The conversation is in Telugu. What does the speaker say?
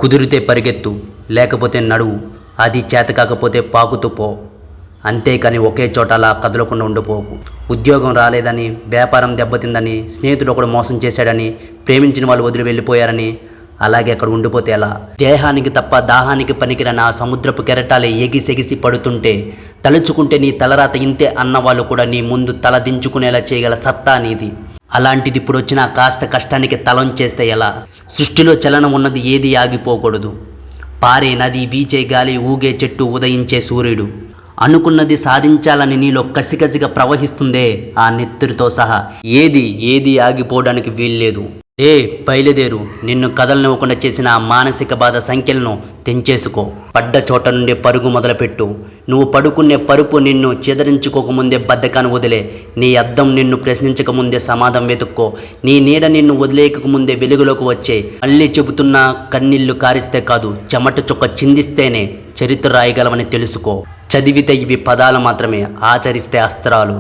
కుదిరితే పరిగెత్తు, లేకపోతే నడువు, అది చేతకాకపోతే పాకుతూ పో. అంతేకాని ఒకే చోట అలా కదలకుండా ఉండిపోకు. ఉద్యోగం రాలేదని, వ్యాపారం దెబ్బతిందని, స్నేహితుడు ఒకడు మోసం చేశాడని, ప్రేమించిన వాళ్ళు వదిలి వెళ్ళిపోయారని అలాగే అక్కడ ఉండిపోతే ఎలా? దేహానికి తప్ప దాహానికి పనికిరని ఆ సముద్రపు కెరటాలే ఎగిసెగిసి పడుతుంటే తలుచుకుంటే నీ తలరాత ఇంతే అన్నవాళ్ళు కూడా నీ ముందు తల దించుకునేలా చేయగల సత్తా నీది. అలాంటిది ఇప్పుడు వచ్చిన కాస్త కష్టానికి తలంచేస్తే ఎలా? సృష్టిలో చలనం ఉన్నది ఏది ఆగిపోకూడదు. పారే నది, వీచే గాలి, ఊగే చెట్టు, ఉదయించే సూర్యుడు. అనుకున్నది సాధించాలని నీలో కసికసిగా ప్రవహిస్తుందే ఆ నెత్తురితో సహా. ఏది ఆగిపోవడానికి వీల్లేదు. బయలుదేరు. నిన్ను కదలనివ్వకుండా చేసిన ఆ మానసిక బాధ సంఖ్యలను తెంచేసుకో. పడ్డ చోట నుండి పరుగు మొదలుపెట్టు. నువ్వు పడుకునే పరుపు నిన్ను చెదరించుకోకముందే బద్ధకాన్ని వదిలే. నీ అద్దం నిన్ను ప్రశ్నించకముందే సమాధానం వెతుక్కో. నీ నీడ నిన్ను వదిలేయకముందే వెలుగులోకి వచ్చే. మళ్ళీ చెబుతున్నా, కన్నీళ్లు కారిస్తే కాదు, చెమట చుక్క చిందిస్తేనే చరిత్ర రాయగలవని తెలుసుకో. చదివితే ఇవి పదాలు మాత్రమే, ఆచరిస్తే అస్త్రాలు.